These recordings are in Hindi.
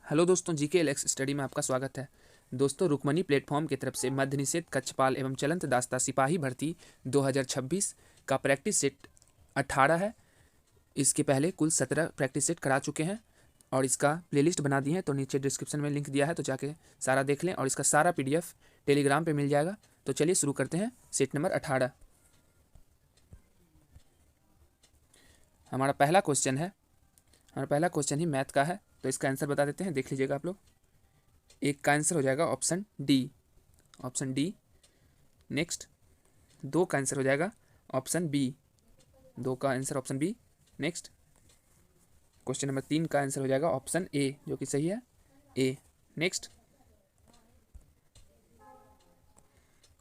हेलो दोस्तों, जीके एलेक्स स्टडी में आपका स्वागत है। दोस्तों, रुक्मणी प्लेटफॉर्म की तरफ से मध्य निषेध कक्षपाल एवं चलंत दास्ता सिपाही भर्ती 2026 का प्रैक्टिस सेट 18 है। इसके पहले कुल 17 प्रैक्टिस सेट करा चुके हैं और इसका प्लेलिस्ट बना दी है, तो नीचे डिस्क्रिप्शन में लिंक दिया है, तो जाके सारा देख लें और इसका सारा PDF टेलीग्राम पर मिल जाएगा। तो चलिए शुरू करते हैं। सेट नंबर 18 हमारा पहला क्वेश्चन ही मैथ का है, तो इसका आंसर बता देते हैं, देख लीजिएगा आप लोग। एक का आंसर हो जाएगा ऑप्शन डी। नेक्स्ट, दो का आंसर हो जाएगा option B. Next, question number 3 का आंसर हो जाएगा ऑप्शन ए, जो कि सही है, ए। नेक्स्ट,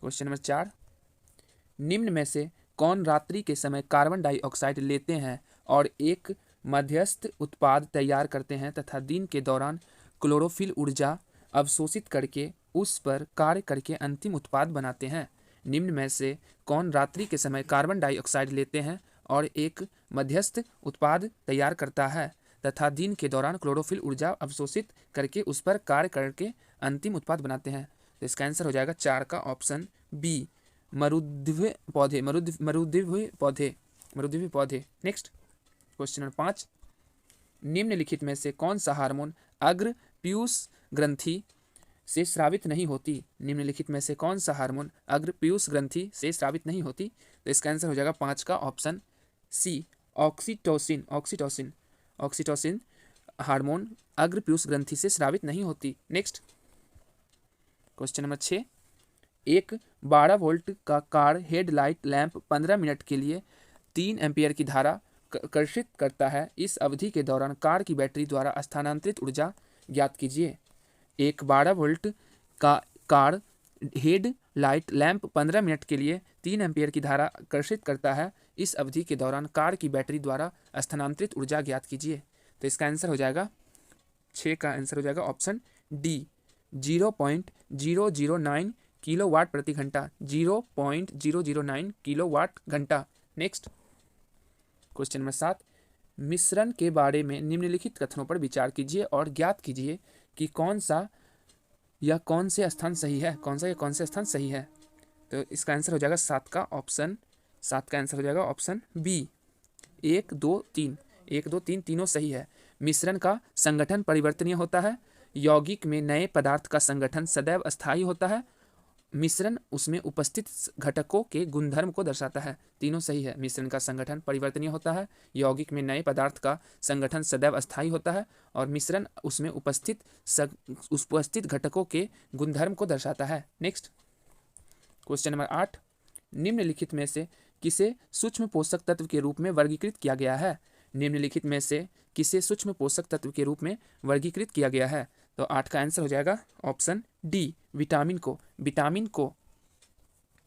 क्वेश्चन नंबर 4, निम्न में से कौन रात्रि के समय कार्बन डाइऑक्साइड लेते हैं और एक मध्यस्थ उत्पाद तैयार करते हैं तथा दिन के दौरान क्लोरोफिल ऊर्जा अवशोषित करके उस पर कार्य करके अंतिम उत्पाद बनाते हैं। निम्न में से कौन रात्रि के समय कार्बन डाइऑक्साइड लेते हैं और एक मध्यस्थ उत्पाद तैयार करता है तथा दिन के दौरान क्लोरोफिल ऊर्जा अवशोषित करके उस पर कार्य करके अंतिम उत्पाद बनाते हैं। तो इसका आंसर हो जाएगा 4 का ऑप्शन बी, मरुद्भिय पौधे। नेक्स्ट, क्वेश्चन नंबर 5, निम्नलिखित में से कौन सा हार्मोन अग्र पीयूष ग्रंथि से स्रावित नहीं होती? निम्नलिखित में से कौन सा हार्मोन अग्र पीयूष ग्रंथि से स्रावित नहीं होती? तो इसका आंसर हो जाएगा 5 का ऑप्शन सी, ऑक्सीटोसिन हार्मोन अग्र पीयूष ग्रंथि से स्रावित नहीं होती। नेक्स्ट, क्वेश्चन नंबर 6, एक 12 वोल्ट का कार हेडलाइट लैंप 15 मिनट के लिए 3 एम्पियर की धारा कर्षित करता है। इस अवधि के दौरान कार की बैटरी द्वारा स्थानांतरित ऊर्जा ज्ञात कीजिए। एक 12 वोल्ट का car head light lamp 15 minute के लिए 3 एम्पियर की धारा कर्षित करता है। इस अवधि के दौरान कार की बैटरी द्वारा स्थानांतरित ऊर्जा ज्ञात कीजिए। तो इसका आंसर हो जाएगा 6 का आंसर हो जाएगा ऑप्शन डी, 0.009 किलोवाट प्रति घंटा, 0.009 किलोवाट घंटा। नेक्स्ट, क्वेश्चन नंबर 7, मिश्रण के बारे में निम्नलिखित कथनों पर विचार कीजिए और ज्ञात कीजिए कि कौन से स्थान सही है। तो इसका आंसर हो जाएगा 7 का आंसर हो जाएगा ऑप्शन बी, 1, 2, 3 तीनों सही है। मिश्रण का संगठन परिवर्तनीय होता है। यौगिक में नए पदार्थ का संगठन सदैव अस्थायी होता है। मिश्रण उसमें उपस्थित घटकों के गुणधर्म को दर्शाता है। तीनों सही है। मिश्रण का संगठन परिवर्तनीय होता है, यौगिक में नए पदार्थ का संगठन सदैव अस्थायी होता है और मिश्रण उसमें उपस्थित घटकों के गुणधर्म को दर्शाता है। नेक्स्ट, क्वेश्चन नंबर 8, निम्नलिखित में से किसे सूक्ष्म पोषक तत्व के रूप में वर्गीकृत किया गया है? निम्नलिखित में से किसे सूक्ष्म पोषक तत्व के रूप में वर्गीकृत किया गया है? तो 8 का आंसर हो जाएगा ऑप्शन डी, विटामिन को।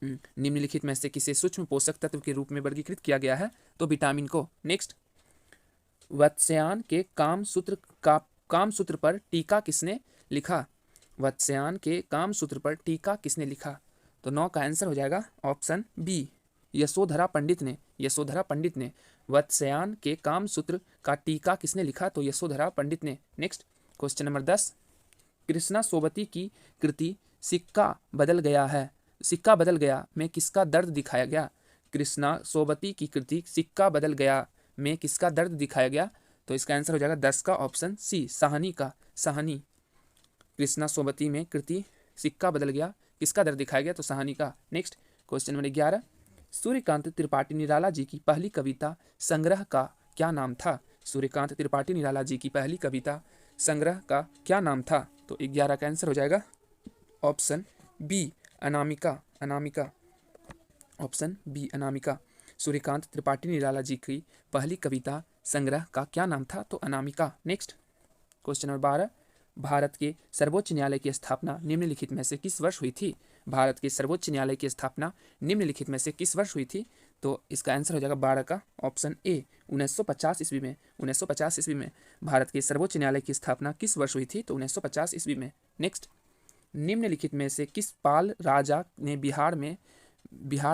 निम्नलिखित में से किसे सूक्ष्म पोषक तत्व के रूप में वर्गीकृत किया गया है? तो विटामिन को। नेक्स्ट, वत्स्यायन के कामसूत्र पर टीका किसने लिखा? वत्स्यायन के कामसूत्र पर टीका किसने लिखा? तो 9 का आंसर हो जाएगा ऑप्शन बी, यशोधरा पंडित ने। वत्स्यायन के कामसूत्र का टीका किसने लिखा? तो यशोधरा पंडित ने। Next, question number 10, Krishna Sobti की कृति सिक्का बदल गया में किसका दर्द दिखाया गया? कृष्णा सोबती की कृति सिक्का बदल गया में किसका दर्द दिखाया गया? तो इसका आंसर हो जाएगा 10 का ऑप्शन सी, साहनी का। कृष्णा सोबती में कृति सिक्का बदल गया, किसका दर्द दिखाया गया? तो साहनी का। Next, question number 11, Suryakant Tripathi Nirala ji की पहली कविता संग्रह का क्या नाम था? सूर्यकांत त्रिपाठी निराला जी की पहली कविता संग्रह का क्या नाम था? तो 11 का आंसर हो जाएगा option B, Anamika. Option B, Anamika. Suryakant Tripathi Nirala ji की पहली कविता संग्रह का क्या नाम था? तो Anamika. Next, question number 12, Bharat के सर्वोच्च न्यायालय की स्थापना निम्नलिखित में से किस वर्ष हुई थी? भारत के सर्वोच्च न्यायालय की स्थापना निम्नलिखित में से किस वर्ष हुई थी? तो इसका आंसर हो जाएगा 12 का ऑप्शन ए, 1950 ईस्वी में। 1950 ईस्वी में भारत के सर्वोच्च न्यायालय की स्थापना किस वर्ष हुई थी? तो 1950 ईस्वी में। नेक्स्ट, निम्नलिखित में से किस पाल राजा ने बिहार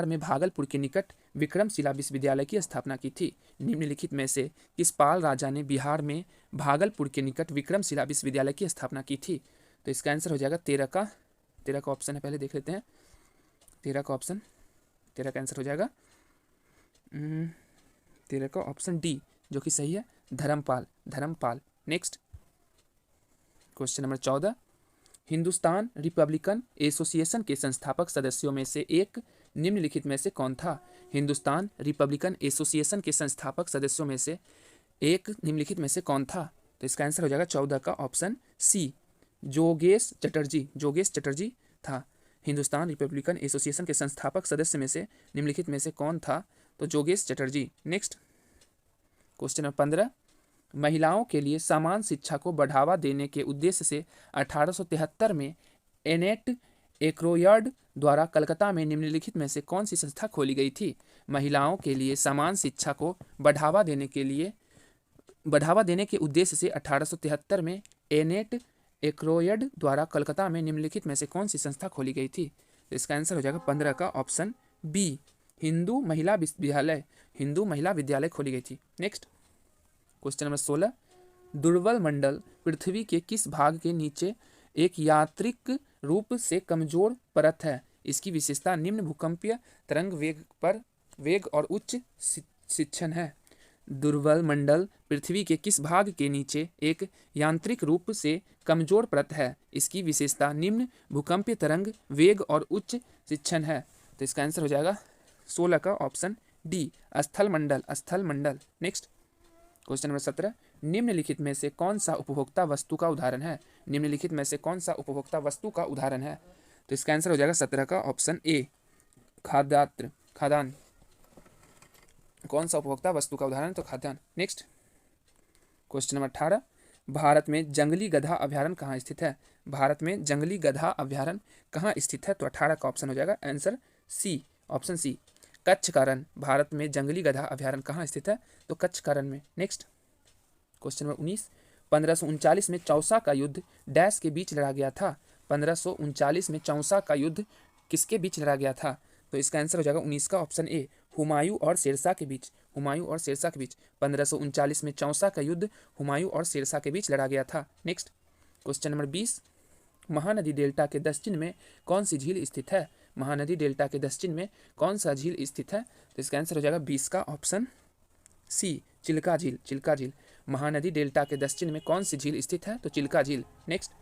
में भागलपुर के निकट विक्रमशिला विश्वविद्यालय की स्थापना की थी? निम्नलिखित में से किस पाल राजा ने बिहार में भागलपुर के निकट विक्रमशिला विश्वविद्यालय की स्थापना की थी? तो इसका आंसर हो जाएगा 13 का ऑप्शन है, पहले देख लेते हैं। 13 का आंसर हो जाएगा 13 का ऑप्शन डी, जो कि सही है, Dharampal. Next question number 14, Hindustan Republican Association के संस्थापक सदस्यों में से एक निम्नलिखित में से कौन था? हिंदुस्तान रिपब्लिकन एसोसिएशन के संस्थापक सदस्यों में से एक निम्नलिखित में से कौन था? तो इसका आंसर हो जाएगा 14 का ऑप्शन सी, जोगेश चटर्जी था। हिंदुस्तान रिपब्लिकन एसोसिएशन के संस्थापक सदस्य में से निम्नलिखित में से कौन था? तो जोगेश चटर्जी। नेक्स्ट क्वेश्चन नंबर 15, महिलाओं के लिए समान शिक्षा को बढ़ावा देने के उद्देश्य से 1873 में एनेट एक्रोयर्ड द्वारा कलकत्ता में निम्नलिखित में से कौन सी संस्था खोली गई थी? महिलाओं के लिए समान शिक्षा को बढ़ावा देने के उद्देश्य से 1873 में एनेट एक्रोयर्ड द्वारा कलकत्ता में निम्नलिखित में से कौन सी संस्था खोली गई थी? तो इसका आंसर हो जाएगा 15 का ऑप्शन बी, हिंदू महिला विद्यालय खोली गई थी। नेक्स्ट क्वेश्चन नंबर 16, दुर्बल मंडल पृथ्वी के किस भाग के नीचे एक यांत्रिक रूप से कमजोर परत है? इसकी विशेषता निम्न भूकंपीय तरंग वेग और उच्च शिक्षण है। दुर्बल मंडल पृथ्वी के किस भाग के नीचे एक यांत्रिक रूप से कमजोर परत है? इसकी विशेषता निम्न भूकंपीय तरंग वेग और उच्च शिक्षण है। तो इसका आंसर हो जाएगा 16 का ऑप्शन डी, स्थल मंडल। नेक्स्ट क्वेश्चन नंबर 17, निम्नलिखित में से कौन सा उपभोक्ता वस्तु का उदाहरण है? तो इसका आंसर हो जाएगा 17 का ऑप्शन ए, खाद्यान्न। कौन सा उपभोक्ता वस्तु का उदाहरण? तो खाद्यान्न। नेक्स्ट क्वेश्चन नंबर 18, भारत में जंगली गधा अभ्यारण्य कहाँ स्थित है? तो 18 का ऑप्शन हो जाएगा answer C, option C, Kutch का रण। भारत में जंगली गधा अभ्यारण्य कहाँ स्थित है? तो कच्छ का रण में। नेक्स्ट क्वेश्चन नंबर 19, 1539 में चौसा का युद्ध डैश के बीच लड़ा गया था? 1539 में चौसा का युद्ध किसके बीच लड़ा गया था? तो इसका आंसर हो जाएगा 19 का ऑप्शन ए, हुमायूं और शेरशाह के बीच। 1539 में चौसा का युद्ध हुमायूं और शेरशाह के बीच लड़ा गया था। Next question number 20, Mahanadi delta के दक्षिण में कौन सी झील स्थित है? तो इसका आंसर हो जाएगा 20 का ऑप्शन सी, चिल्का झील। महानदी डेल्टा के दक्षिण में कौन सी झील स्थित है? तो चिल्का झील। नेक्स्ट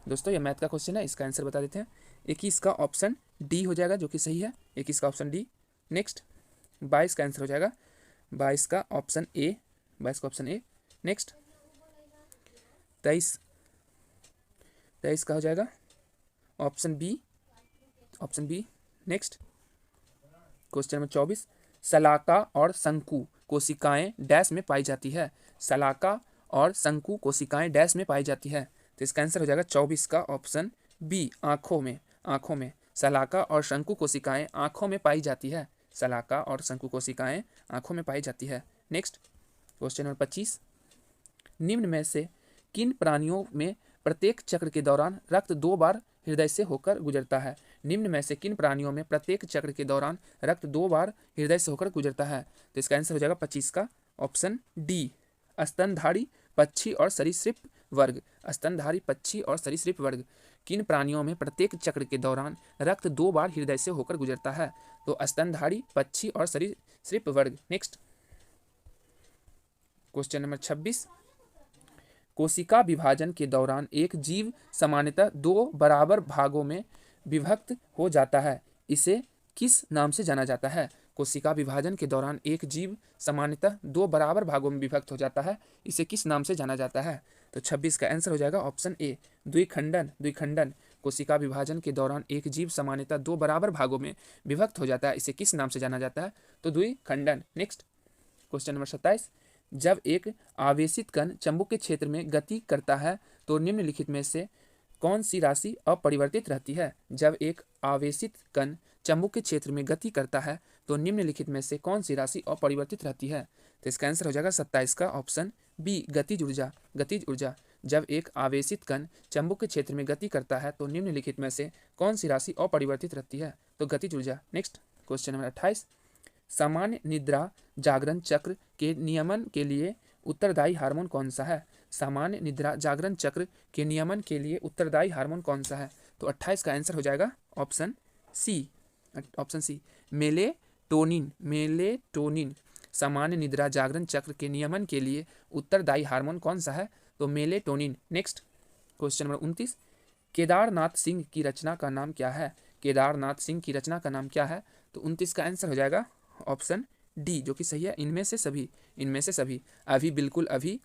दोस्तों, ये मैथ का क्वेश्चन है, इसका आंसर बता देते हैं। 21 का ऑप्शन डी हो जाएगा, जो कि सही है, 21 का ऑप्शन डी। नेक्स्ट 22 का आंसर हो जाएगा 22 का ऑप्शन ए। नेक्स्ट 23 का हो जाएगा option B. Next question number 24, शलाका और शंकु कोशिकाएं डैश में पाई जाती है? तो इसका आंसर हो जाएगा 24 का ऑप्शन बी, आँखों में। शलाका और शंकु कोशिकाएं आँखों में पाई जाती है। नेक्स्ट क्वेश्चन नंबर 25, निम्न में से किन प्राणियों में प्रत्येक चक्र के दौरान रक्त 2 बार हृदय से होकर गुजरता है? तो इसका आंसर हो जाएगा 25 का ऑप्शन डी, स्तनधारी पक्षी और सरीसृप वर्ग। किन प्राणियों में प्रत्येक चक्र के दौरान रक्त 2 बार हृदय से होकर गुजरता है? तो स्तनधारी पक्षी और सरीसृप वर्ग। नेक्स्ट क्वेश्चन नंबर 26, कोशिका विभाजन के दौरान एक जीव सामान्यतः 2 बराबर भागों में विभक्त हो जाता है, इसे किस नाम से जाना जाता है? कोशिका विभाजन के दौरान एक जीव सामान्यतः 2 बराबर भागों में विभक्त हो जाता है, इसे किस नाम से जाना जाता है? तो 26 का आंसर हो जाएगा ऑप्शन ए, द्विखंडन। कोशिका विभाजन के दौरान एक जीव सामान्यतः 2 बराबर भागों में विभक्त हो जाता है, इसे किस नाम से जाना जाता है? तो द्विखंडन। नेक्स्ट क्वेश्चन नंबर 27, जब एक आवेशित कण चुंबकीय क्षेत्र में गति करता है तो निम्नलिखित में से कौन सी राशि अपरिवर्तित रहती है? जब एक आवेशित कण चुंबकीय क्षेत्र में गति करता है तो निम्नलिखित में से कौन सी राशि अपरिवर्तित रहती है? तो इसका आंसर हो जाएगा 27 का ऑप्शन बी, गतिज ऊर्जा। जब एक आवेशित कण चुंबकीय क्षेत्र में गति करता है तो निम्नलिखित में से कौन सी राशि अपरिवर्तित रहती है? तो गतिज ऊर्जा। नेक्स्ट क्वेश्चन नंबर 28, सामान्य निद्रा जागरण चक्र के नियमन के लिए उत्तरदायी हार्मोन कौन सा है? सामान्य निद्रा जागरण चक्र के नियमन के लिए उत्तरदायी हार्मोन कौन सा है? तो 28 का आंसर हो जाएगा option C. Option C melatonin. Melatonin सामान्य निद्रा जागरण चक्र के नियमन के लिए उत्तरदायी हार्मोन कौन सा है? तो melatonin. Next question number 29, Kedarnath Singh की रचना का नाम क्या है? केदारनाथ सिंह की रचना का नाम क्या है? तो 29 का आंसर हो जाएगा ऑप्शन डी, जो कि सही है। इनमें से सभी अभी बिल्कुल अभी,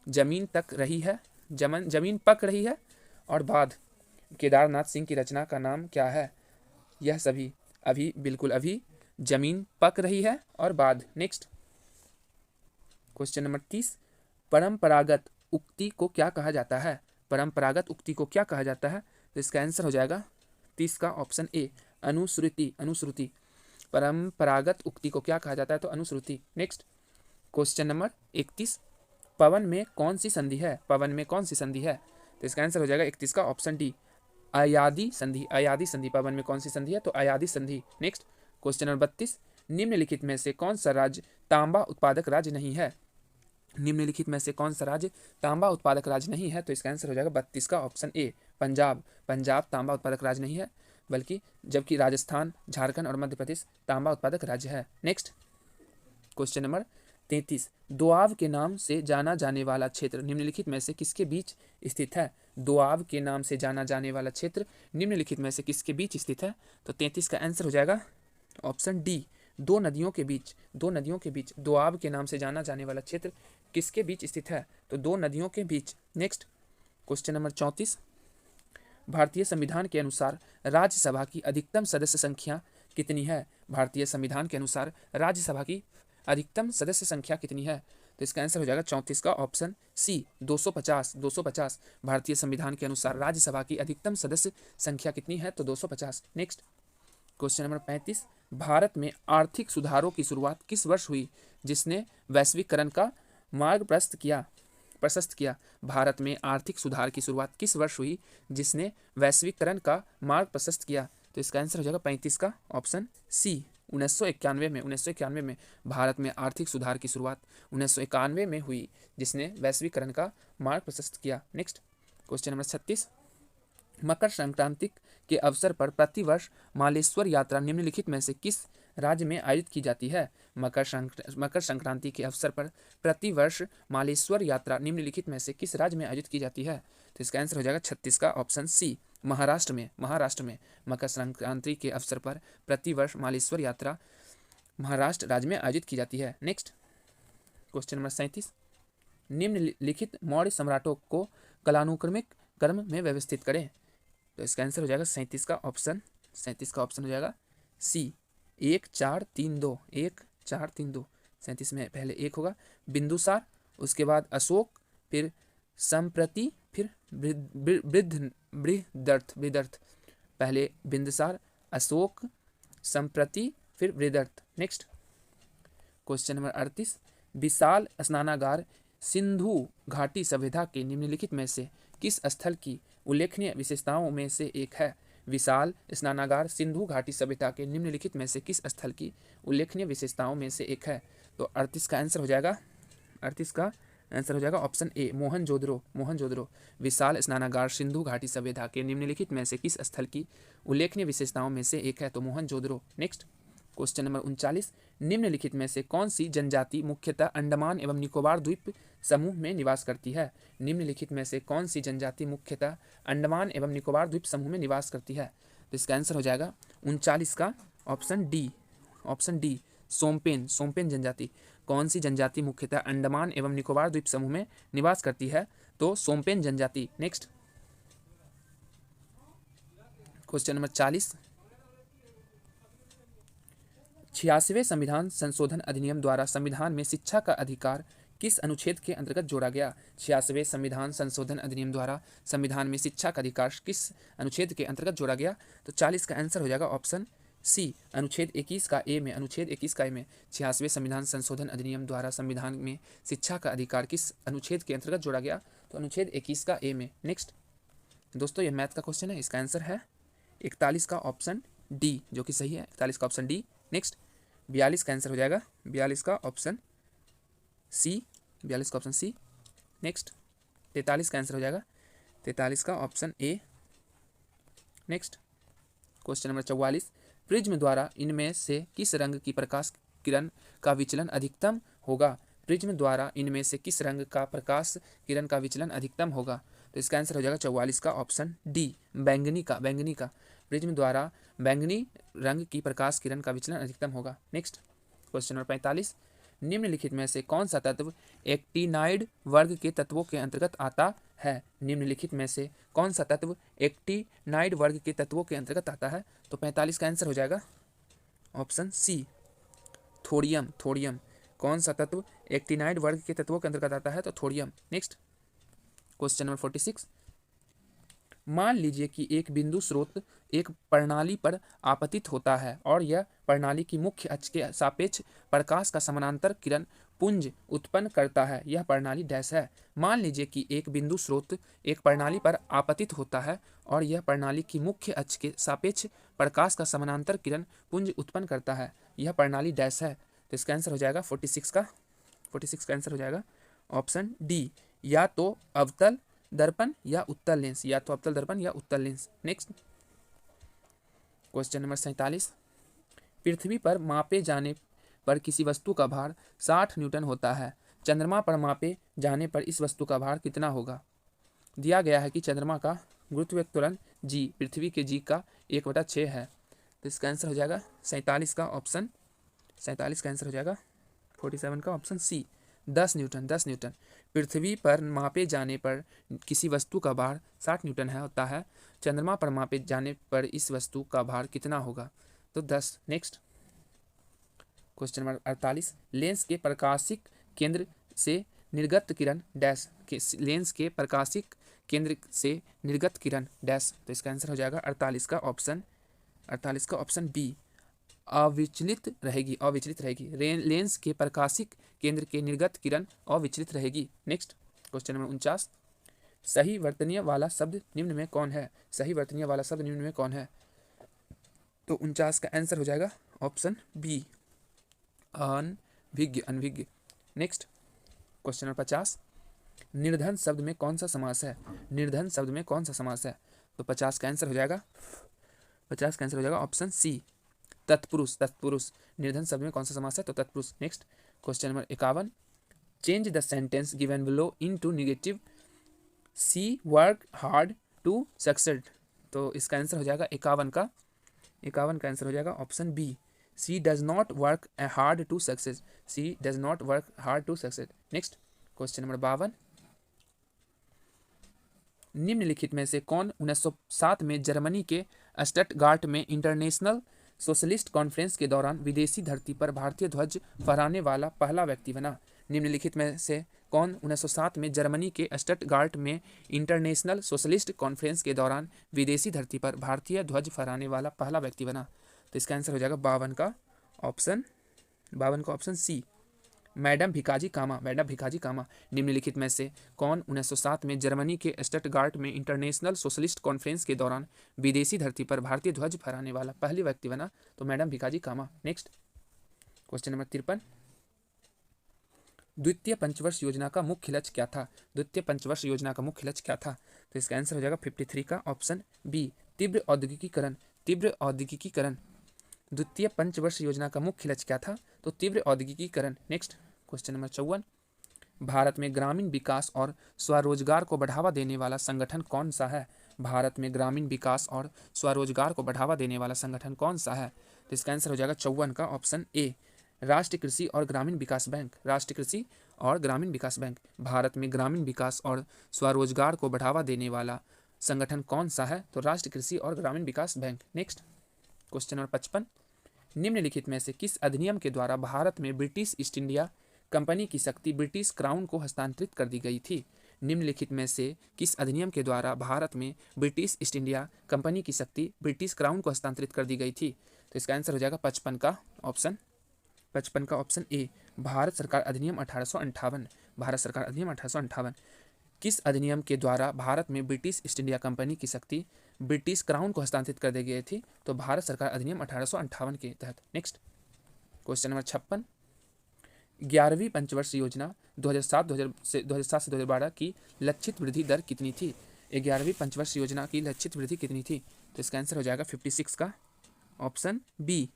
जमीन तक रही है, जमीन पक रही है और बाद। केदारनाथ सिंह की रचना का नाम क्या है? यह सभी अभी बिल्कुल अभी, जमीन पक रही है और बाद। नेक्स्ट क्वेश्चन नंबर 30, परंपरागत उक्ति को क्या कहा जाता है? परंपरागत उक्ति को क्या कहा जाता है? तो इसका आंसर हो जाएगा 30 का ऑप्शन ए, अनुश्रुति। अनुश्रुति परंपरागत उक्ति को क्या कहा जाता है? तो अनुश्रुति। नेक्स्ट क्वेश्चन नंबर 31, पवन में कौन सी संधि है? पवन में कौन सी संधि है? तो इसका आंसर हो जाएगा 31 का ऑप्शन डी, अयादी संधि। अयादी संधि पवन में कौन सी संधि है? तो अयादी संधि। नेक्स्ट क्वेश्चन नंबर 32, निम्नलिखित में से कौन सा राज्य तांबा उत्पादक राज्य नहीं है? निम्नलिखित में से कौन सा राज्य तांबा उत्पादक राज्य नहीं है? तो इसका आंसर हो जाएगा 32 का ऑप्शन ए, पंजाब। पंजाब तांबा उत्पादक राज्य नहीं है, बल्कि जबकि राजस्थान, झारखंड और मध्य प्रदेश तांबा उत्पादक राज्य है। नेक्स्ट क्वेश्चन नंबर 33, दोआब के नाम से जाना जाने वाला क्षेत्र निम्नलिखित में से किसके बीच स्थित है? दोआब के नाम से जाना जाने वाला क्षेत्र निम्नलिखित में से किसके बीच स्थित है? तो 33 का आंसर हो जाएगा ऑप्शन डी, दो नदियों के बीच। दो नदियों के बीच दोआब के नाम से जाना जाने वाला क्षेत्र किसके बीच स्थित है? तो दो नदियों के बीच। नेक्स्ट क्वेश्चन नंबर 34, भारतीय संविधान के अनुसार राज्यसभा की अधिकतम सदस्य संख्या कितनी है? भारतीय संविधान के अनुसार राज्यसभा की अधिकतम सदस्य संख्या कितनी है? तो इसका आंसर हो जाएगा 34 का ऑप्शन सी, 250। 250 भारतीय संविधान के अनुसार राज्यसभा की अधिकतम सदस्य संख्या कितनी है? तो 250। नेक्स्ट क्वेश्चन नंबर 35, भारत में आर्थिक सुधारों की शुरुआत किस वर्ष हुई जिसने वैश्वीकरण का मार्ग प्रशस्त किया? भारत में आर्थिक सुधार की शुरुआत किस वर्ष हुई जिसने वैश्वीकरण का मार्ग प्रशस्त किया? तो इसका आंसर हो जाएगा 35 का ऑप्शन सी, 1991 में। 1991 में भारत में आर्थिक सुधार की शुरुआत 1991 में हुई जिसने वैश्वीकरण का मार्ग प्रशस्त किया। Next question number 36, Makar Sankranti के अवसर पर प्रतिवर्ष मालेश्वर यात्रा निम्नलिखित में से किस राज्य में आयोजित की जाती है? मकर संक्रांति के अवसर पर प्रतिवर्ष मालेश्वर यात्रा निम्नलिखित में से किस राज्य में आयोजित की जाती है? तो इसका आंसर हो जाएगा 36 का ऑप्शन सी, महाराष्ट्र में। महाराष्ट्र में मकर संक्रांति के अवसर पर प्रतिवर्ष मालेश्वर यात्रा महाराष्ट्र राज्य में आयोजित की जाती है। नेक्स्ट क्वेश्चन नंबर 37, निम्नलिखित मौर्य सम्राटों को कालानुक्रमिक क्रम में व्यवस्थित करें। तो इसका आंसर हो जाएगा 37 का ऑप्शन हो जाएगा सी, 1 4 3 2। 1 4 3 2। 37 में पहले 1 होगा, बिंदुसार, उसके बाद अशोक, फिर संप्रति, फिर बृहदर्थ। पहले बिंदुसार, अशोक, संप्रति, फिर बृहदर्थ। नेक्स्ट क्वेश्चन नंबर 38, विशाल स्नानागार सिंधु घाटी सभ्यता के निम्नलिखित में से किस स्थल की उल्लेखनीय विशेषताओं में से एक है? विशाल स्नानागार सिंधु घाटी सभ्यता के निम्नलिखित में से किस स्थल की उल्लेखनीय विशेषताओं में से एक है? तो 38 का आंसर हो जाएगा ऑप्शन ए, मोहनजोदड़ो। मोहनजोदड़ो विशाल स्नानागार सिंधु घाटी सभ्यता के निम्नलिखित में से किस स्थल की उल्लेखनीय विशेषताओं में से एक है? तो मोहनजोदड़ो। नेक्स्ट क्वेश्चन नंबर 39, निम्नलिखित में से कौन सी जनजाति मुख्यतः अंडमान एवं निकोबार द्वीप समूह में निवास करती है? निम्नलिखित में से कौन सी जनजाति मुख्यतः अंडमान एवं निकोबार द्वीप समूह में निवास करती है? तो इसका आंसर हो जाएगा 39 का ऑप्शन डी, सोमपेन। सोमपेन जनजाति। कौन सी जनजाति मुख्यतः अंडमान एवं निकोबार द्वीप समूह में निवास करती है? तो सोमपेन जनजाति। नेक्स्ट क्वेश्चन नंबर 40, 86वें संविधान संशोधन अधिनियम द्वारा संविधान में शिक्षा का अधिकार किस अनुच्छेद के अंतर्गत जोड़ा गया? 86वें संविधान संशोधन अधिनियम द्वारा संविधान में शिक्षा का अधिकार किस अनुच्छेद के अंतर्गत जोड़ा गया? तो 40 का आंसर हो जाएगा ऑप्शन सी, अनुच्छेद 21 का ए में। अनुच्छेद 21 का ए में 86वें संविधान संशोधन अधिनियम द्वारा संविधान में शिक्षा का अधिकार किस अनुच्छेद के अंतर्गत जोड़ा गया? तो अनुच्छेद 21 का ए में। नेक्स्ट दोस्तों, यह मैथ का क्वेश्चन है, इसका आंसर है 41 का ऑप्शन डी, जो कि सही है, 41 का ऑप्शन डी। नेक्स्ट 42 का आंसर हो जाएगा 42 का ऑप्शन सी, 42 का ऑप्शन सी। नेक्स्ट 43 का आंसर हो जाएगा 43 का option A. Next question number 44, prism द्वारा इनमें से किस रंग की प्रकाश किरण का विचलन अधिकतम होगा? प्रिज्म द्वारा इनमें से किस रंग का प्रकाश किरण का विचलन अधिकतम होगा? तो इसका आंसर हो जाएगा 44 का ऑप्शन डी, बैंगनी का, बैंगनी का। प्रिज्म द्वारा बैंगनी रंग की प्रकाश किरण का विचलन अधिकतम होगा। नेक्स्ट क्वेश्चन नंबर 45, निम्नलिखित में से कौन सा तत्व एक्टिनाइड वर्ग के तत्वों के अंतर्गत आता है? निम्नलिखित में से कौन सा तत्व एक्टिनाइड वर्ग के तत्वों के अंतर्गत आता है? तो 45 का आंसर हो जाएगा ऑप्शन सी, थोड़ियम, थोड़ियम। कौन सा तत्व एक्टिनाइड वर्ग के तत्वों के अंतर्गत आता है? तो थोड़ियम। नेक्स्ट क्वेश्चन नंबर 46, मान लीजिए कि एक बिंदु स्रोत एक प्रणाली पर आपतित होता है और यह प्रणाली की मुख्य अक्ष के सापेक्ष प्रकाश का समानांतर किरण पुंज उत्पन्न करता है। यह प्रणाली डैश है। मान लीजिए कि एक बिंदु स्रोत एक प्रणाली पर आपतित होता है और यह प्रणाली की मुख्य अक्ष के सापेक्ष प्रकाश का समानांतर किरण पुंज उत्पन्न करता है। यह प्रणाली डैश है। तो इसका आंसर हो जाएगा 46 का, 46 का आंसर हो जाएगा ऑप्शन डी, या तो अवतल दर्पण या उत्तल लेंस, या तो अवतल दर्पण या उत्तल लेंस। नेक्स्ट क्वेश्चन नंबर 47, पृथ्वी पर मापे जाने पर किसी वस्तु का भार 60 न्यूटन होता है। चंद्रमा पर मापे जाने पर इस वस्तु का भार कितना होगा? दिया गया है कि चंद्रमा का गुरुत्वाकर्षण जी पृथ्वी के जी का 1/6 है। तो इसका आंसर हो जाएगा 47 का ऑप्शन, 47 का आंसर हो जाएगा 47 का ऑप्शन सी, 10 न्यूटन, 10 न्यूटन। पृथ्वी पर मापे जाने पर किसी वस्तु का भार 60 न्यूटन है होता है। चंद्रमा पर मापे जाने पर इस वस्तु का भार कितना होगा? तो 10। नेक्स्ट क्वेश्चन नंबर 48, लेंस के प्रकाशिक केंद्र से निर्गत किरण डैश, लेंस के प्रकाशिक केंद्र से निर्गत किरण डैश। तो इसका आंसर हो जाएगा 48 का ऑप्शन, 48 का ऑप्शन बी, अविचलित रहेगी, अविचलित रहेगी। लेंस के प्रकाशिक केंद्र के निर्गत किरण अविचलित रहेगी। नेक्स्ट क्वेश्चन नंबर 49, सही वर्तनीय वाला शब्द निम्न में कौन है? सही वर्तनीय वाला शब्द निम्न में कौन है? तो 49 का आंसर हो जाएगा ऑप्शन बी, अनभिज्ञ, अनभिज्ञ। नेक्स्ट क्वेश्चन नंबर 50, निर्धन शब्द में कौन सा समास है? निर्धन शब्द में कौन सा समास है? तो 50 का आंसर हो जाएगा, 50 का आंसर हो जाएगा ऑप्शन सी, तत्पुरुष, तत्पुरुष। निर्धन शब्द में कौन सा समास है? तो तत्पुरुष। Next question number 51, change the sentence given below into negative, she work hard to succeed. तो इसका आंसर हो जाएगा 51 का, 51 का आंसर हो जाएगा option B, she does not work hard to success, she does not work hard to succeed. Next question number 52, निम्नलिखित में से कौन 1907 में जर्मनी के स्टटगार्ट में इंटरनेशनल सोशलिस्ट कॉन्फ्रेंस के दौरान विदेशी धरती पर भारतीय ध्वज फहराने वाला पहला व्यक्ति बना? निम्नलिखित में से कौन 1907 में जर्मनी के स्टटगार्ट में इंटरनेशनल सोशलिस्ट कॉन्फ्रेंस के दौरान विदेशी धरती पर भारतीय ध्वज फहराने वाला पहला व्यक्ति बना? तो इसका आंसर हो जाएगा 52 का ऑप्शन, 52 का ऑप्शन सी, मैडम भिकाजी कामा, मैडम भिकाजी कामा। निम्नलिखित में से कौन 1907 में जर्मनी के स्टटगार्ट में इंटरनेशनल सोशलिस्ट कॉन्फ्रेंस के दौरान विदेशी धरती पर भारतीय ध्वज फहराने वाला पहले व्यक्ति बना? तो मैडम भिकाजी कामा। नेक्स्ट क्वेश्चन नंबर 53, द्वितीय पंचवर्ष योजना का मुख्य लक्ष्य क्या था? द्वितीय पंचवर्ष योजना का मुख्य लक्ष्य क्या था? तो इसका आंसर हो जाएगा 53 का ऑप्शन बी, तीव्र औद्योगिकीकरण, तीव्र औद्योगिकीकरण। द्वितीय पंचवर्ष योजना का मुख्य लक्ष्य क्या था? तो तीव्र औद्योगिकीकरण। नेक्स्ट क्वेश्चन नंबर 54, भारत में ग्रामीण विकास और स्वरोजगार को बढ़ावा देने वाला संगठन कौन सा है? भारत में ग्रामीण विकास और स्वरोजगार को बढ़ावा देने वाला संगठन कौन सा है? तो इसका आंसर हो जाएगा 54 का ऑप्शन ए, राष्ट्रीय कृषि और ग्रामीण विकास बैंक, राष्ट्रीय कृषि और ग्रामीण विकास बैंक। भारत में ग्रामीण विकास और स्वरोजगार को बढ़ावा देने वाला संगठन कौन सा है? तो राष्ट्रीय कृषि और ग्रामीण विकास बैंक। नेक्स्ट क्वेश्चन नंबर 55, निम्नलिखित में से किस अधिनियम के द्वारा भारत में ब्रिटिश ईस्ट इंडिया कंपनी की शक्ति ब्रिटिश क्राउन को हस्तांतरित कर दी गई थी? निम्नलिखित में से किस अधिनियम के द्वारा भारत में ब्रिटिश ईस्ट इंडिया कंपनी की शक्ति ब्रिटिश क्राउन को हस्तांतरित कर दी गई थी? तो इसका आंसर हो जाएगा 55 का ऑप्शन, 55 का ऑप्शन ए, भारत सरकार अधिनियम 1858, भारत सरकार अधिनियम 1858। किस अधिनियम के द्वारा भारत में ब्रिटिश ईस्ट इंडिया कंपनी की शक्ति ब्रिटिश क्राउन को हस्तांतरित कर दी गई थी? तो भारत सरकार अधिनियम 1858 के तहत। नेक्स्ट क्वेश्चन नंबर 56, 11वीं पंचवर्षीय योजना 2007 से 2012 की लक्षित वृद्धि दर कितनी थी? 11वीं पंचवर्षीय योजना की लक्षित वृद्धि कितनी थी? तो इसका आंसर हो जाएगा 56 का ऑप्शन बी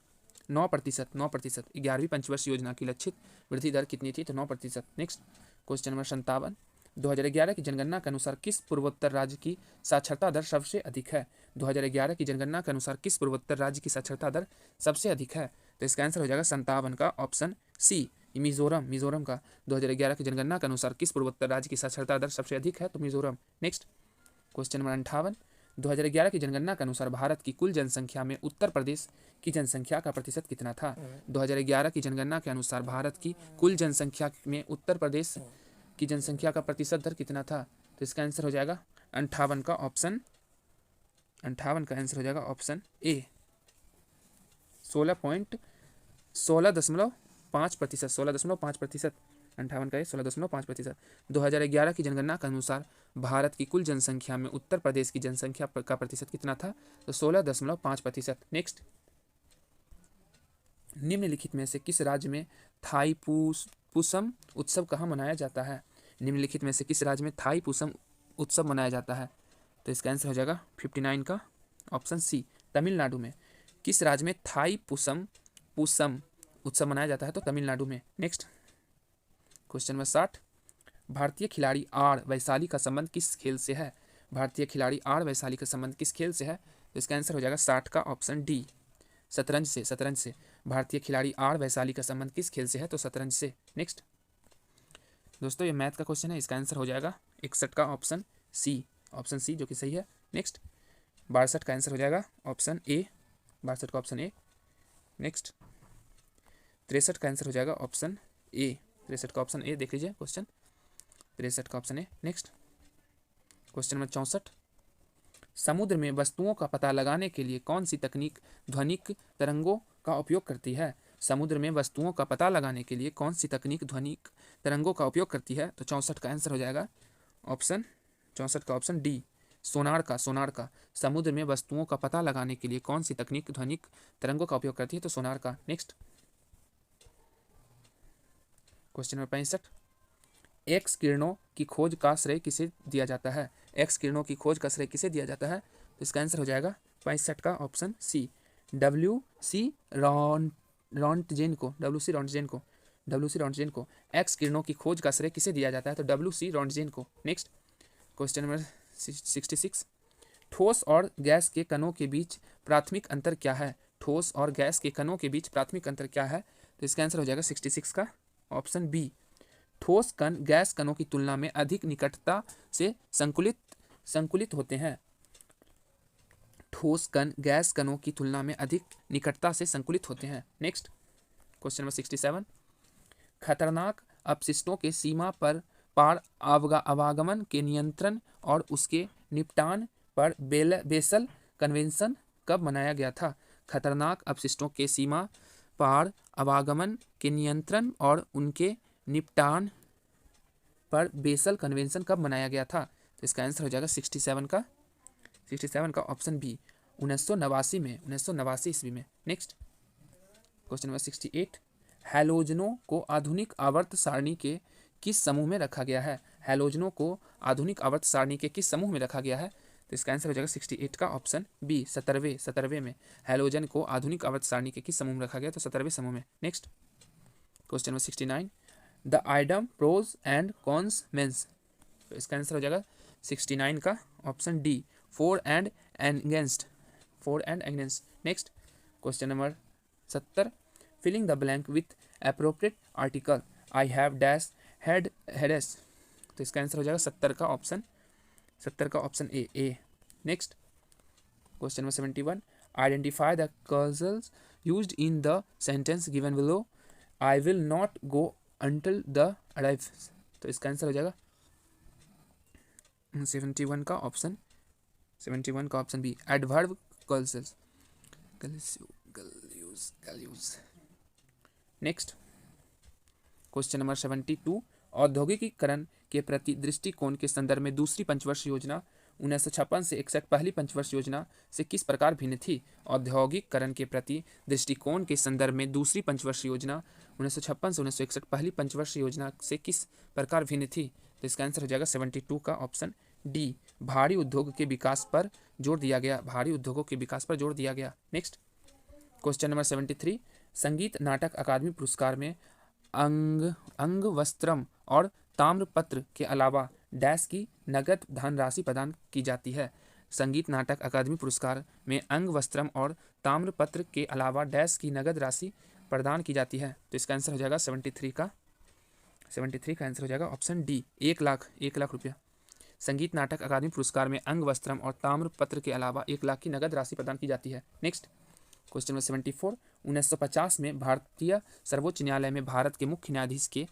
9%। 9%। 11वीं पंचवर्षीय योजना की लक्षित वृद्धि दर कितनी थी? तो 9%। नेक्स्ट क्वेश्चन नंबर 57, 2011 की जनगणना के अनुसार किस पूर्वोत्तर राज्य की साक्षरता दर सबसे अधिक है? 2011 की जनगणना के अनुसार किस पूर्वोत्तर राज्य की साक्षरता दर सबसे अधिक है? तो इसका आंसर हो जाएगा 57 का ऑप्शन सी मिजोरम। मिजोरम का 2011 की जनगणना के अनुसार किस पूर्वोत्तर राज्य की साक्षरता दर सबसे अधिक है? तो मिजोरम। नेक्स्ट क्वेश्चन नंबर 58, 2011 की जनगणना के अनुसार भारत की कुल जनसंख्या में उत्तर प्रदेश की जनसंख्या का प्रतिशत कितना था? 2011 की जनगणना के अनुसार भारत की कुल जनसंख्या में उत्तर प्रदेश की जनसंख्या का प्रतिशत दर कितना था? तो इसका आंसर हो जाएगा 58 का ऑप्शन 58 का आंसर हो जाएगा ऑप्शन ए 16.5%। 16.5%। 58 का 16.5%। 2011 की जनगणना के अनुसार भारत की कुल जनसंख्या में उत्तर प्रदेश की जनसंख्या का प्रतिशत कितना था? तो 16.5%। नेक्स्ट, निम्नलिखित में से किस राज्य में थाईपुसम उत्सव कहाँ मनाया जाता है? निम्नलिखित में से किस राज्य में थाईपुसम उत्सव मनाया जाता है? तो इसका आंसर हो जाएगा 59 का ऑप्शन सी तमिलनाडु में। किस राज्य में थाईपुसम उत्सव मनाया जाता है? तो तमिलनाडु में। नेक्स्ट क्वेश्चन नंबर 60, भारतीय खिलाड़ी आर वैशाली का संबंध किस खेल से है? भारतीय खिलाड़ी आर वैशाली का संबंध किस खेल से है? तो इसका आंसर हो जाएगा 60 का ऑप्शन डी शतरंज से। शतरंज से भारतीय खिलाड़ी आर वैशाली का संबंध किस खेल से है? तो शतरंज से। नेक्स्ट दोस्तों, ये मैथ का क्वेश्चन है, इसका आंसर हो जाएगा 61 का ऑप्शन सी जो कि सही है। नेक्स्ट 62 का आंसर हो जाएगा ऑप्शन ए 62 का ऑप्शन ए। नेक्स्ट 63 का आंसर हो जाएगा ऑप्शन ए 63 का ऑप्शन ए। देख लीजिए क्वेश्चन 63 का option A. Next question number 64, समुद्र में वस्तुओं का पता लगाने के लिए कौन सी तकनीक ध्वनिक तरंगों का उपयोग करती है? समुद्र में वस्तुओं का पता लगाने के लिए कौन सी तकनीक ध्वनिक तरंगों का उपयोग करती है? तो 64 का आंसर हो जाएगा ऑप्शन 64 का ऑप्शन डी सोनार का। समुद्र में वस्तुओं का पता लगाने के लिए कौन सी तकनीक ध्वनिक तरंगों का उपयोग करती है? तो सोनार का। नेक्स्ट क्वेश्चन नंबर 65, एक्स किरणों की खोज का श्रेय किसे दिया जाता है? एक्स किरणों की खोज का श्रेय किसे दिया जाता है? तो इसका आंसर हो जाएगा 65 का ऑप्शन सी WC रॉन्टजेन को। एक्स किरणों की खोज का श्रेय किसे दिया जाता है? तो WC रॉन्टजेन को। नेक्स्ट क्वेश्चन नंबर 66, ठोस और गैस के कणों के बीच प्राथमिक अंतर क्या है? ठोस और गैस के कणों के बीच प्राथमिक अंतर क्या है? तो इसका आंसर हो जाएगा 66 का ऑप्शन बी ठोस कण गैस कणों की तुलना में अधिक निकटता से संकुलित होते हैं। ठोस कण गैस कणों की तुलना में अधिक निकटता से संकुलित होते हैं। नेक्स्ट क्वेश्चन नंबर 67, खतरनाक अपशिष्टों के सीमा पर पार आवागमन के नियंत्रण और उसके निपटान पर बेसल कन्वेंशन कब मनाया गया था? खतरनाक अपशिष्टों के सीमा पार आवागमन के नियंत्रण और उनके निपटान पर बेसल कन्वेंशन कब मनाया गया था? तो इसका आंसर हो जाएगा 67 का ऑप्शन बी 1989 ईस्वी में। नेक्स्ट क्वेश्चन नंबर 68, हैलोजनों को आधुनिक आवर्त सारणी के किस समूह में रखा गया है? हैलोजनों को आधुनिक आवर्त सारणी के किस समूह में रखा गया है? तो इसका आंसर हो जाएगा 68 का ऑप्शन बी 17वें में। हैलोजन को आधुनिक आवर्त सारणी के किस समूह में रखा गया? तो 17वें समूह में। Next question number 69, the item pros and cons means. तो इसका आंसर हो जाएगा 69 का option D for and against. Next question number 70, filling the blank with appropriate article I have dash headache. तो इसका आंसर हो जाएगा 70 का option A. Next question number 71, identify the clauses used in the sentence given below I will not go until the arrives. तो इसका आंसर हो जाएगा 71 का option B adverb clauses. Next question number 72, औद्योगिकीकरण के प्रति दृष्टिकोण के संदर्भ में दूसरी पंचवर्षीय योजना 1956 से 61 पहली पंचवर्ष योजना से किस प्रकार भिन्न थी? औद्योगिकरण के प्रति दृष्टिकोण के संदर्भ में दूसरी पंचवर्ष योजना 1956 से 1961 पहली पंचवर्ष योजना से किस प्रकार भिन्न थी? तो इसका आंसर हो जाएगा 72 का ऑप्शन डी। भारी उद्योग के विकास पर जोर दिया गया, भारी उद्योगों के विकास पर जोर दिया गया। नेक्स्ट क्वेश्चन नंबर 73, संगीत नाटक अकादमी पुरस्कार में अंगवस्त्रम और ताम्रपत्र के अलावा डैश की नगद धनराशि प्रदान की जाती है। संगीत नाटक अकादमी पुरस्कार में अंगवस्त्रम और ताम्रपत्र के अलावा डैश की नगद राशि प्रदान की जाती है। तो इसका आंसर हो जाएगा 73 का आंसर हो जाएगा ऑप्शन डी, 1 लाख रुपया। संगीत नाटक अकादमी पुरस्कार में अंगवस्त्रम और ताम्रपत्र के अलावा 1 लाख की नगद राशि प्रदान की जाती है। नेक्स्ट क्वेश्चन नंबर 74, 1950 में भारतीय सर्वोच्च न्यायालय में भारत के मुख्य न्यायाधीश के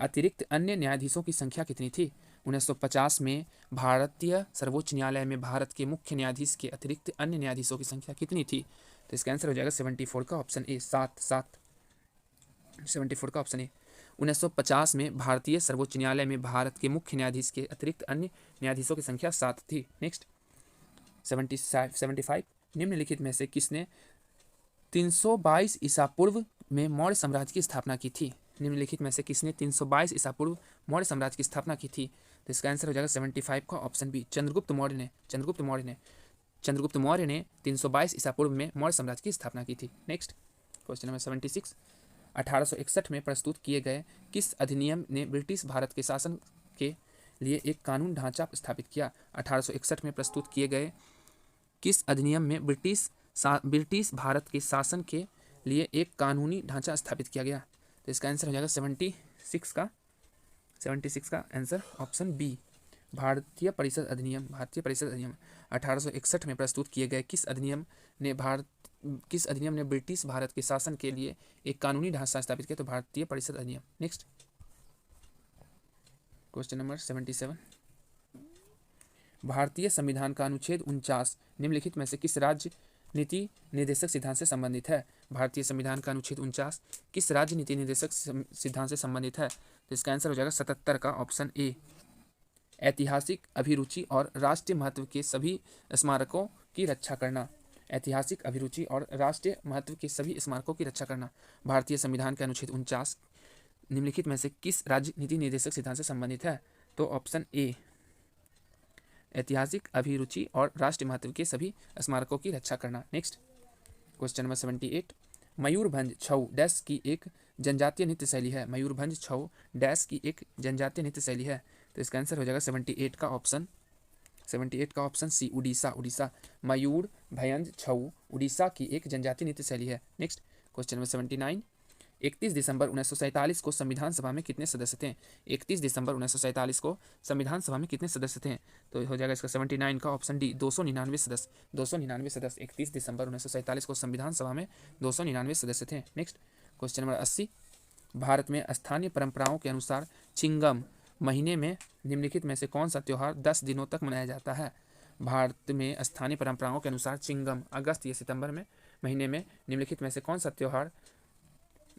अतिरिक्त अन्य न्यायाधीशों की संख्या कितनी थी? 1950 में भारतीय सर्वोच्च न्यायालय में भारत के मुख्य न्यायाधीश के अतिरिक्त अन्य न्यायाधीशों की संख्या कितनी थी? तो इसका आंसर हो जाएगा 74 का ऑप्शन ए, 7। 74 का ऑप्शन ए। 1950 में भारतीय सर्वोच्च न्यायालय में भारत के मुख्य न्यायाधीश के अतिरिक्त अन्य न्यायाधीशों की संख्या 7 थी। नेक्स्ट 75, निम्नलिखित में से किसने 322 ईसा पूर्व में मौर्य साम्राज्य की स्थापना की थी? निम्नलिखित में से किसने 322 ईसा पूर्व मौर्य साम्राज्य की स्थापना की थी? तो इसका आंसर हो जाएगा 75 का ऑप्शन बी, चंद्रगुप्त मौर्य ने 322 ईसा पूर्व में मौर्य साम्राज्य की स्थापना की थी। नेक्स्ट क्वेश्चन नंबर 76, 1861 में प्रस्तुत किए गए किस अधिनियम ने ब्रिटिश भारत के शासन के लिए एक कानून ढांचा स्थापित किया? 1861 में प्रस्तुत किए गए किस अधिनियम में ब्रिटिश भारत के शासन के लिए एक कानूनी ढांचा स्थापित किया गया? तो इसका आंसर हो जाएगा 76 का आंसर ऑप्शन बी, भारतीय परिषद अधिनियम। 1861 में प्रस्तुत किए गए किस अधिनियम ने ब्रिटिश भारत के शासन के लिए एक कानूनी ढांचा स्थापित किया? तो भारतीय परिषद अधिनियम। नेक्स्ट क्वेश्चन नंबर 77, भारतीय संविधान का अनुच्छेद 49 निम्नलिखित में से किस राज्य नीति निर्देशक सिद्धांत से संबंधित है? भारतीय संविधान का अनुच्छेद 49 किस राज्य नीति निर्देशक सिद्धांत से संबंधित है? तो इसका आंसर हो जाएगा 77 का ऑप्शन ए, ऐतिहासिक अभिरुचि और राष्ट्रीय महत्व के सभी स्मारकों की रक्षा करना। ऐतिहासिक अभिरुचि और राष्ट्रीय महत्व के सभी स्मारकों की रक्षा करना। भारतीय संविधान का अनुच्छेद 49 निम्नलिखित में से किस राज्य नीति निर्देशक सिद्धांत से संबंधित है? तो ऑप्शन ए, ऐतिहासिक अभिरुचि और राष्ट्रीय महत्व के सभी स्मारकों की रक्षा करना। नेक्स्ट क्वेश्चन नंबर 78, मयूरभंज छऊ डैश की एक जनजातीय नृत्य शैली है। मयूरभंज छऊ डैश की एक जनजातीय नृत्य शैली है। तो इसका आंसर हो जाएगा 78 का ऑप्शन सी, उड़ीसा। मयूरभंज छऊ उड़ीसा की एक जनजातीय नृत्य शैली है। नेक्स्ट क्वेश्चन नंबर 79, 31 दिसंबर 1947 को संविधान सभा में कितने सदस्य थे? 31 दिसंबर 1947 को संविधान सभा में कितने सदस्य थे? तो हो जाएगा इसका 79 का ऑप्शन डी, 299 सदस्य। 31 दिसंबर 1947 को संविधान सभा में 299 सदस्य थे। नेक्स्ट क्वेश्चन नंबर 80, भारत में स्थानीय परंपराओं के अनुसार चिंगम महीने में निम्नलिखित में से कौन सा त्यौहार 10 दिनों तक मनाया जाता है? भारत में स्थानीय परंपराओं के अनुसार चिंगम अगस्त या सितंबर में महीने में निम्नलिखित में से कौन सा त्यौहार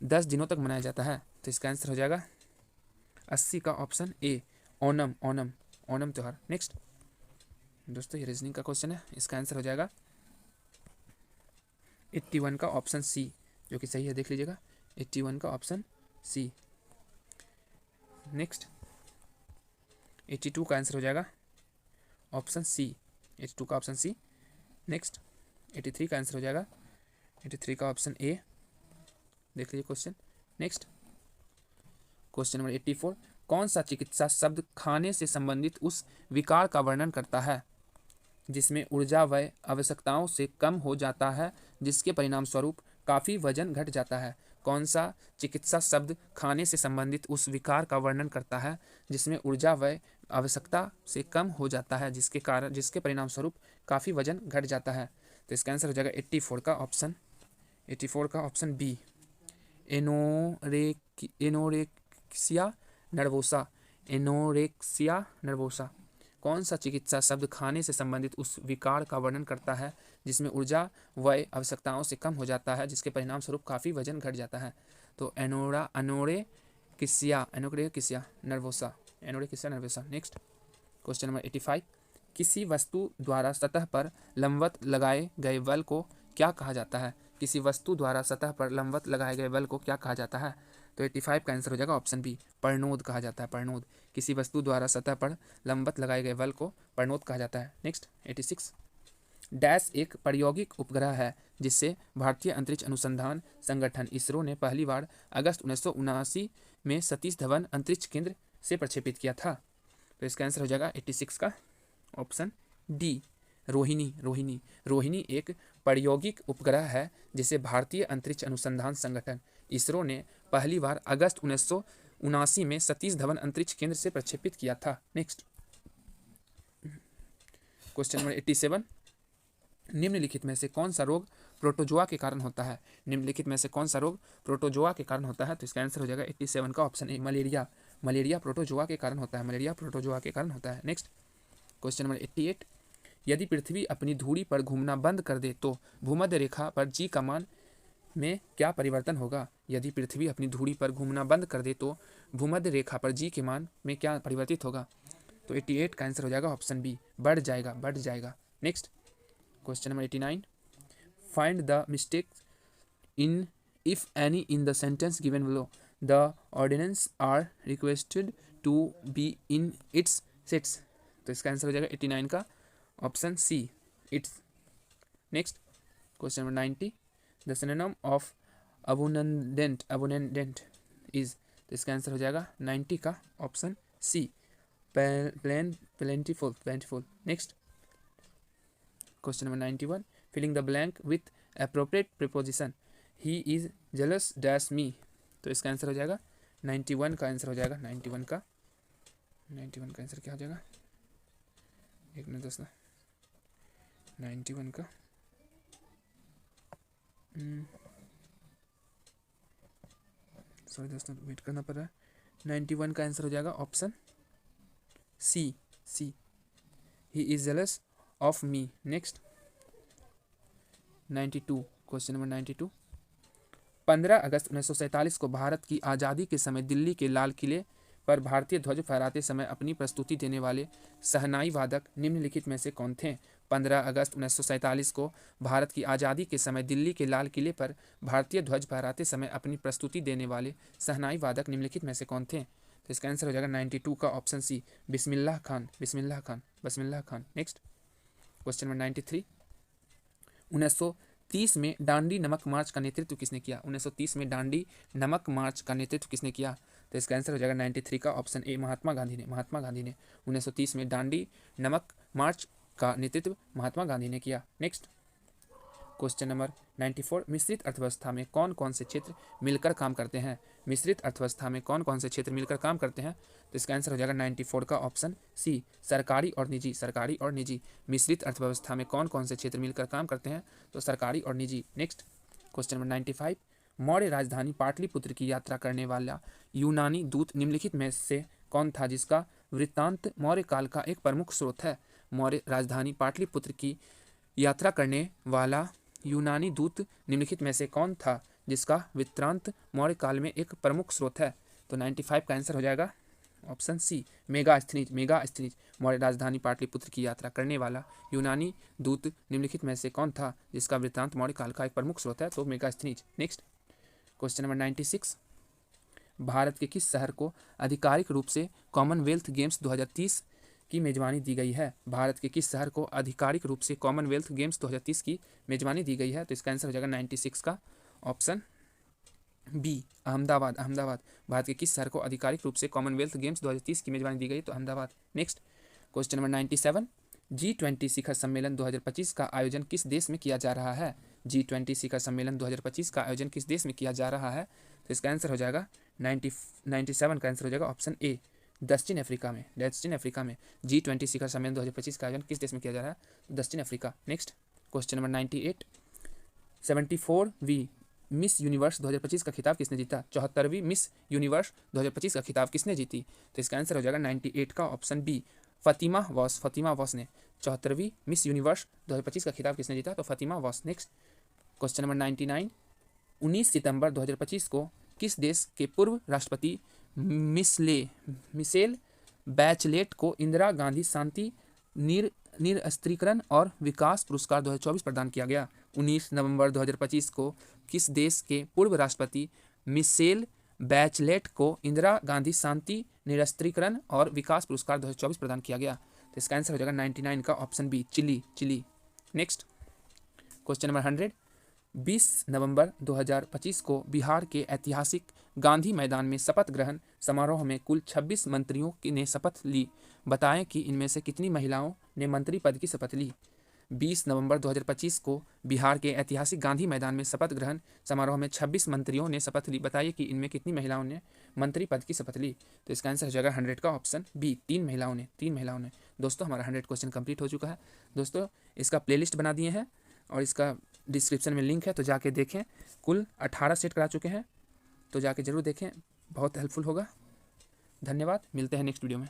10 दिनों तक मनाया जाता है? तो इसका आंसर हो जाएगा 80 का ऑप्शन ए, ओणम त्यौहार। नेक्स्ट दोस्तों ये रीजनिंग का क्वेश्चन है, इसका आंसर हो जाएगा 81 का ऑप्शन सी, जो कि सही है, देख लीजिएगा 81 का ऑप्शन सी। नेक्स्ट 82 का आंसर हो जाएगा ऑप्शन सी, 82 का ऑप्शन सी। नेक्स्ट 83 का आंसर हो जाएगा 83 का ऑप्शन ए, देख लीजिए क्वेश्चन। नेक्स्ट क्वेश्चन नंबर 84, कौन सा चिकित्सा शब्द खाने से संबंधित उस विकार का वर्णन करता है जिसमें ऊर्जा व आवश्यकताओं से कम हो जाता है, जिसके परिणाम स्वरूप काफ़ी वजन घट जाता है? कौन सा चिकित्सा शब्द खाने से संबंधित उस विकार का वर्णन करता है जिसमें ऊर्जा व आवश्यकता से कम हो जाता है, जिसके परिणाम स्वरूप काफ़ी वजन घट जाता है? तो इसका आंसर हो जाएगा 84 का ऑप्शन बी, एनोरेक्सिया नर्वोसा। कौन सा चिकित्सा शब्द खाने से संबंधित उस विकार का वर्णन करता है जिसमें ऊर्जा व आवश्यकताओं से कम हो जाता है, जिसके परिणाम स्वरूप काफ़ी वजन घट जाता है? तो anorexia nervosa. Next question number 85, किसी वस्तु द्वारा सतह पर लंबवत लगाए गए बल को क्या कहा जाता है? किसी वस्तु द्वारा सतह पर लंबवत लगाए गए बल को क्या कहा जाता है? तो 85 का आंसर हो जाएगा ऑप्शन बी, प्रणोद कहा जाता है। प्रणोद, किसी वस्तु द्वारा सतह पर लंबवत लगाए गए बल को प्रणोद कहा जाता है। नेक्स्ट 86, डैश एक प्रायोगिक उपग्रह है जिसे भारतीय अंतरिक्ष अनुसंधान संगठन इसरो ने पहली बार अगस्त 1979 में सतीश धवन अंतरिक्ष केंद्र से प्रक्षेपित किया था। तो इसका आंसर हो जाएगा 86 का ऑप्शन डी, रोहिणी। रोहिणी, रोहिणी एक प्रायोगिक उपग्रह है जिसे भारतीय अंतरिक्ष अनुसंधान संगठन इसरो ने पहली बार अगस्त 1979 में सतीश धवन अंतरिक्ष केंद्र से प्रक्षेपित किया था। नेक्स्ट क्वेश्चन नंबर 87, निम्नलिखित में से कौन सा रोग प्रोटोजोआ के कारण होता है? निम्नलिखित में से कौन सा रोग प्रोटोजोआ के कारण होता है? तो इसका आंसर हो जाएगा 87 का ऑप्शन ए, मलेरिया। मलेरिया प्रोटोजोआ के कारण होता है। मलेरिया प्रोटोजोआ के कारण होता है। नेक्स्ट क्वेश्चन नंबर 88, यदि पृथ्वी अपनी धुरी पर घूमना बंद कर दे तो भूमध्य रेखा पर जी का मान में क्या परिवर्तन होगा? यदि पृथ्वी अपनी धुरी पर घूमना बंद कर दे तो भूमध्य रेखा पर जी के मान में क्या परिवर्तित होगा? तो 88 का आंसर हो जाएगा ऑप्शन बी, बढ़ जाएगा, बढ़ जाएगा। Next question number 89, find the mistake in if any in the sentence given below, the ordinance are requested to be in its sets. तो इसका आंसर हो जाएगा 89 का option C, its. Next question number 90, the synonym of abundant abundant is. तो इसका आंसर हो जाएगा 90 का option C, plentiful plentiful. Next question number 91, filling the blank with appropriate preposition, he is jealous dash मी। तो इसका आंसर हो जाएगा 91 का आंसर हो जाएगा 91 का आंसर क्या हो जाएगा? एक मिनट दोस्तों, 91 का सॉरी दोस्तों, वेट करना पड़ रहा है। 91 का आंसर हो जाएगा option C, C, he is jealous of me. Next 92, question number 92, 15 अगस्त 1947 को भारत की आज़ादी के समय दिल्ली के लाल किले पर भारतीय ध्वज फहराते समय अपनी प्रस्तुति देने वाले शहनाई वादक निम्नलिखित में से कौन थे? 15 अगस्त 1947 को भारत की आज़ादी के समय दिल्ली के लाल किले पर भारतीय ध्वज फहराते समय अपनी प्रस्तुति देने वाले शहनाई वादक निम्नलिखित में से कौन थे? तो इसका आंसर हो जाएगा 92 का ऑप्शन सी, Bismillah Khan, Bismillah Khan, Bismillah Khan. Next question number 93, 1930 में दांडी नमक मार्च का नेतृत्व किसने किया? 1930 में दांडी नमक मार्च का नेतृत्व किसने किया? तो इसका आंसर हो जाएगा 93 का ऑप्शन ए, महात्मा गांधी ने। महात्मा गांधी ने 1930 में दांडी नमक मार्च का नेतृत्व महात्मा गांधी ने किया। नेक्स्ट क्वेश्चन नंबर 94, मिश्रित अर्थव्यवस्था में कौन कौन से क्षेत्र मिलकर काम करते हैं? मिश्रित अर्थव्यवस्था में कौन कौन से क्षेत्र मिलकर काम करते हैं? तो इसका आंसर हो जाएगा 94 का ऑप्शन सी, सरकारी और निजी, सरकारी और निजी। मिश्रित अर्थव्यवस्था में कौन कौन से क्षेत्र मिलकर काम करते हैं? तो सरकारी और निजी। नेक्स्ट क्वेश्चन नंबर 95, मौर्य राजधानी पाटलिपुत्र की यात्रा करने वाला यूनानी दूत निम्नलिखित में से कौन था जिसका वृत्तांत मौर्य काल का एक प्रमुख स्रोत है? मौर्य राजधानी पाटलिपुत्र की यात्रा करने वाला यूनानी दूत निम्नलिखित में से कौन था जिसका वृत्तांत मौर्य काल में एक प्रमुख स्रोत है? तो 95 का आंसर हो जाएगा ऑप्शन सी, मेगास्थनीज, मेगास्थनीज। मौर्य राजधानी पाटलिपुत्र की यात्रा करने वाला यूनानी दूत निम्नलिखित में से कौन था जिसका वृत्तांत मौर्य काल का एक प्रमुख स्रोत है? तो Megasthenes. Next question number 96, Bharat के किस शहर को आधिकारिक रूप से कॉमनवेल्थ गेम्स 2030 की मेजबानी दी गई है? भारत के किस शहर को आधिकारिक रूप से कॉमनवेल्थ गेम्स 2030 की मेजबानी दी गई है? तो इसका आंसर हो जाएगा 96 का ऑप्शन बी, अहमदाबाद। अहमदाबाद, भारत के किस शहर को आधिकारिक रूप से कॉमनवेल्थ गेम्स 2030 की मेजबानी दी गई? तो Ahmedabad. Next question number 97, G20 शिखर सम्मेलन 2025 का आयोजन किस देश में किया जा रहा है? G20 शिखर सम्मेलन 2025 का आयोजन किस देश में किया जा रहा है? तो इसका आंसर हो जाएगा 97 का आंसर हो जाएगा ऑप्शन ए, दक्षिण अफ्रीका में। दक्षिण अफ्रीका में G20 शिखर सम्मेलन 2025 का आयोजन किस देश में किया जा रहा है? दक्षिण अफ्रीका। नेक्स्ट क्वेश्चन नंबर 98, 74वीं मिस यूनिवर्स 2025 का खिताब किसने जीता? 74वीं मिस यूनिवर्स 2025 का खिताब किसने जीती? तो इसका आंसर हो जाएगा 98 का ऑप्शन बी, फतिमा वॉस। फतिमा वॉस ने 74वीं मिस यूनिवर्स 2025 का खिताब किसने जीता? तो फतिमा वॉस। नेक्स्ट क्वेश्चन नंबर 99, 19 सितंबर 2025 को किस देश के पूर्व राष्ट्रपति मिशेल बैचलेट को इंदिरा गांधी शांति निरस्त्रीकरण और विकास पुरस्कार 2024 प्रदान किया गया। 19 नवंबर 2025 को किस देश के पूर्व राष्ट्रपति मिशेल बैचलेट को इंदिरा गांधी शांति निरस्त्रीकरण और विकास पुरस्कार 2024 प्रदान किया गया? तो इसका आंसर हो जाएगा 99 का option B, Chile. Next question number 100। 20 नवंबर 2025 को बिहार के ऐतिहासिक गांधी मैदान में शपथ ग्रहण समारोह में कुल 26 मंत्रियों ने शपथ ली। बताएं कि इनमें से कितनी महिलाओं ने मंत्री पद की शपथ ली? 20 नवंबर 2025 को बिहार के ऐतिहासिक गांधी मैदान में शपथ ग्रहण समारोह में 26 मंत्रियों ने शपथ ली। बताइए कि इनमें कितनी महिलाओं ने मंत्री पद की शपथ ली? तो इसका आंसर हो जाएगा 100 का ऑप्शन बी, 3 महिलाओं ने। दोस्तों हमारा 100 क्वेश्चन कंप्लीट हो चुका है। दोस्तों इसका प्लेलिस्ट बना दिए हैं और इसका डिस्क्रिप्शन में लिंक है, तो जाके देखें। कुल 18 सेट करा चुके हैं, तो जाके ज़रूर देखें, बहुत हेल्पफुल होगा। धन्यवाद, मिलते हैं नेक्स्ट वीडियो में।